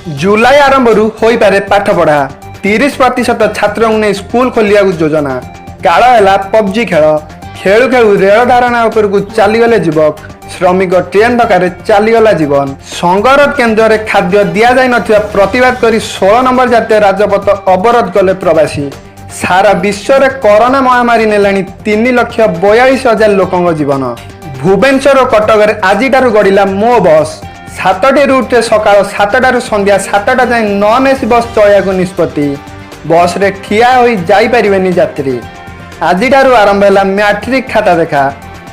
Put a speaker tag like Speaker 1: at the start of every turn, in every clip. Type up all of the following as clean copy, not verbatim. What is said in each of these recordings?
Speaker 1: जुलाई आरंभ हो पारे पाठ पढ़ा 30% छात्र ने स्कूल खोलिया योजना काल है पबजी खेल खेलु खेलु रेल धारणा उपरकू चलीगले युवक श्रमिक ट्रेन धक्के चलीगला जीवन संगरोध केन्द्र में खाद्य दि जाई नथिबा प्रतिवाद करी 16 नंबर जातीय राजपथ अवरोध कले प्रवासी सारा विश्व में कोरोना महामारी नेलानी 3,42,000 लोकों जीवन भुवनेश्वर और कटक आज गड़िला मो बस 7टी रूट्रे सका 7टारू संध्या 7टा जाए नन एसी बस चलने निष्पत्ति बस रे ठिया हो जापरेनि यात्री आज आरंभ है मैट्रिक खाता देखा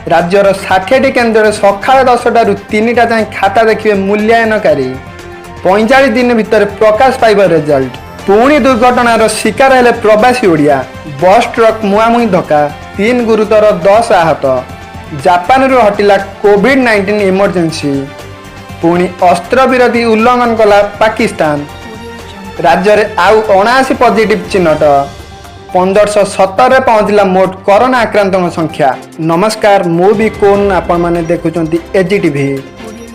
Speaker 1: राज्यर 60टी केन्द्र सका 10टारू 3टा जाए खाता देखिए मूल्यांकनकारी 45 दिन भितर प्रकाश पाइब रिजल्ट पुणी दुर्घटनार शिकार हेले प्रवासी ओडिया बस ट्रक मुहांमुही धक्का 3 गुरुतर 10 आहत जापान हटिला कोविड-19 इमरजेंसी पुणी अस्त्र विरोधी उल्लंघन कला पाकिस्तान राज्य में आउ 79 पॉजिटिव चिन्हट 1517 पहुंचला मोट कोरोना आक्रांतों संख्या नमस्कार मु भी कौन आपण मैंने देखुं एजीटीवी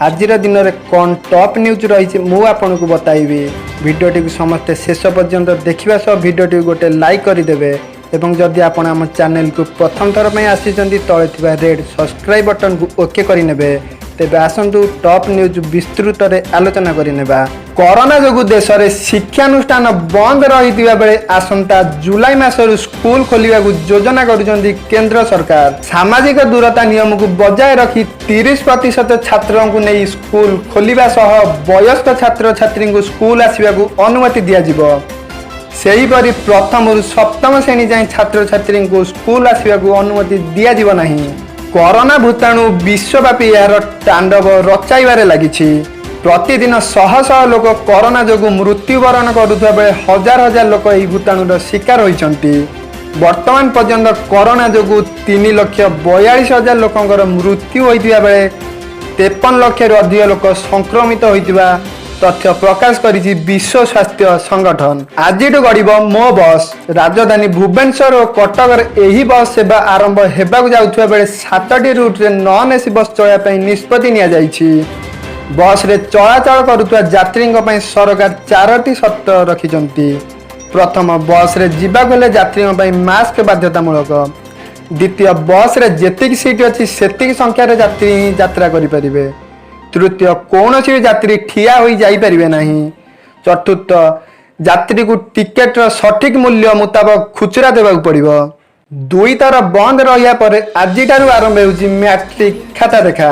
Speaker 1: आज दिन में कौन टॉप न्यूज रही मु आपन को बताइबी वीडियोटी को समस्ते शेष पर्यंत देखा सह वीडियोटी गोटे लाइक करदे एवं जदि आपण आम चैनल को प्रथम थर पर आसी तले रेड सब्सक्राइब बटन को ओके करने तेज आसतु टॉप न्यूज विस्तृत आलोचना करनेबा कोरोना जोगु देश में शिक्षानुष्ठान बंद रही बेले आसंता जुलाई मासरू स्कूल खोलने योजना करुछंती केंद्र सरकार सामाजिक दूरता नियम को बजाय रखी 30% छात्रों को नहीं स्कूल खोलिबा सह वयस्क छात्र छात्री को स्कूल आसवा अनुमति दिज्व सेहीपरि प्रथम सप्तम श्रेणी जाए छात्र छात्री को स्कूल आसवा अनुमति दिज्व नहीं कोरोना भूताणु विश्वव्यापी यार तांडव रचाइबारे लगी प्रतिदिन शह शह लोक कोरोना जोगु मृत्युवरण करुवा बेले हजार हजार लोक यह भूताणुर शिकार होती वर्तमान पर्यंत कोरोना जोगु 3,42,000 लोकंर मृत्यु होता बेले 53 लाख अधिक लोक संक्रमित होता तथ्य प्रकाश करिछि विश्व स्वास्थ्य संगठन आज गड़ब मो बस राजधानी भुवनेश्वर और कटक यही बस सेवा आरंभ होगा जाउथुवा बेले 7टी रूट्रे नन एसी बस चलने निष्पत्ति नि बस रे चलाचल करुवा यात्री सरकार 4टी शर्त रखिंट प्रथम बस रे जीवाक हेले यात्री मास्क बाध्यतामूलक द्वितीय बस रे जेतिक सीट अच्छी सेतिक संख्यार यात्री यात्रा करें तृतीय कौन यात्री ठिया हो जापरें नहीं चतुर्थ यात्री को टिकेट सठिक मूल्य मुताबक खुचरा देवाक पड़ो दुई थर बंद रहा पर आज आरंभ हो मैट्रिक खाता देखा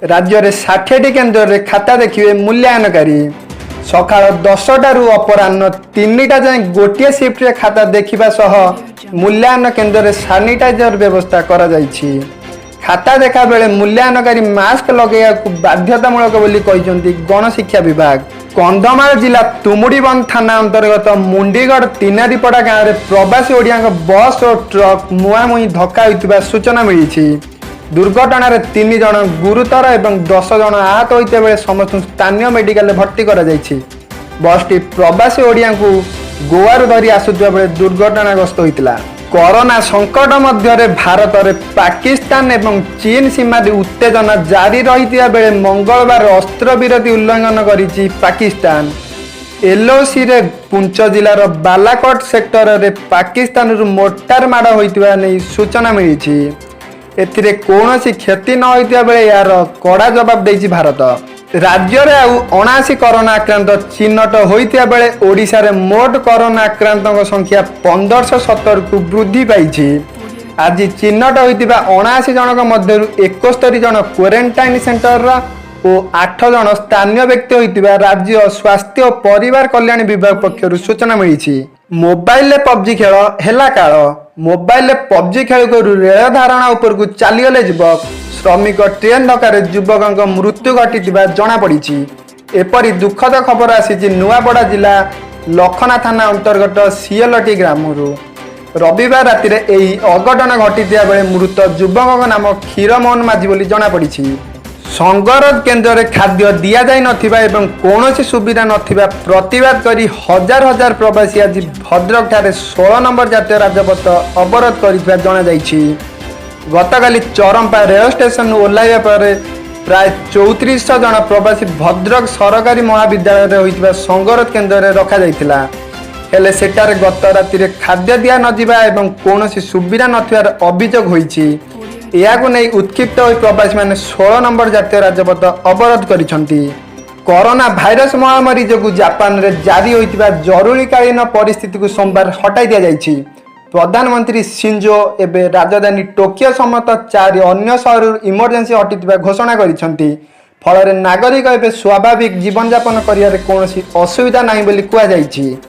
Speaker 1: राज्य में 60टी केन्द्र में खाता देखिए मूल्यांकनकारी सका 10टारू अपराह 3टा जाए गोटे शिफ्ट खाता देखा सह मूल्यांकन केन्द्र में सानिटाइजर व्यवस्था करा जाइछि खाता देखा बेले मूल्यांकनकारी मास्क लगे बाध्यतामूलक बोली गणशिक्षा विभाग कंधमाल जिला तुमुडीबंध थाना अंतर्गत मुंडीगढ़ तीनारीपड़ा गाँव में प्रवासी ओडिया बस और ट्रक मुहांमुही धक्का होता सूचना मिली दुर्घटना 3 जन गुरुतर और 10 जन आहत होता बेले समस्त स्थानीय मेडिकल भर्ती कर बस टी प्रवासी ओडिया गोवारू धरी आसुवा बेले दुर्घटनाग्रस्त होता कोरोना संकट मध्य भारत में पाकिस्तान एवं चीन सीमा उत्तेजना जारी रही बेले मंगलवार अस्त्र विरोधी उल्लंघन करिछि पाकिस्तान एलओसी रे पुंछ जिलार बालाकोट सेक्टर रे पाकिस्तान मोर्टार माड़ होइतिबा नै सूचना मिली एथिरे कौनसी क्षति न होइतिबा बेले यार कड़ा जवाब देछि भारत राज्य में आउ 79 कोरोना आक्रांत चिन्हट होता बेले ओडिशा रे मोट कोरोना आक्रांतों संख्या 1570 को वृद्धि पाई आज चिन्हट होता 79 जनक मध्य 71 जन क्वारंटाइन सेंटर और 8 जन स्थानीय व्यक्ति होता राज्य स्वास्थ्य और परिवार कल्याण विभाग पक्षर सूचना मिली मोबाइल पबजी खेल है काल मोबाइल पबजी खेल करू रेल धारणा उपर को चलीगले युवक श्रमिक ट्रेन धक्के युवक मृत्यु घटी जमापड़ी एपरी दुखद खबर आसी नुआपड़ा जिला लखना थाना अंतर्गत सियलटी ग्राम रविवार राति यही अघटन घटी बेले मृत युवक नाम क्षीरमोहन माझी बोली जमापड़ी संगरोध केन्द्र में खाद्य दि जाई नथिबा एवं कौनसी सुविधा नथिबा प्रतिवाद करी हजार हजार प्रवासी आज भद्रक ठारे 16 नंबर जातीय राजपथ अवरोध कर गतकाली चरंपा रेल स्टेशन ओह्लैवा पर प्राय 3400 जन प्रवासी भद्रक सरकारी महाविद्यालय होइतिबा संगरोध केन्द्र में रखा हेले सेटारे गत राति खाद्य दिया नजिबा एवं कौनसी सुविधा नथिबार अभियोग होइछि। एहाकु नै उत्क्षिप्त होई प्रवासी माने 16 नंबर जातीय राजपथ अवरोध करिसंती। कोरोना भाइरस महामारी जोगु जापान रे जारी होइतिबा जरूरीकालीन परिस्थिति को सोमवार हटाई दिया जाइछि। प्रधानमंत्री शिंजो एबे राजधानी टोकियो समेत 4 अन्य शहर इमरजेंसी हटितिबा घोषणा करिसंती। फल नागरिक एबे स्वाभाविक जीवन यापन करियारे कौनसी असुविधा नाही बोली कुआ जाइछि।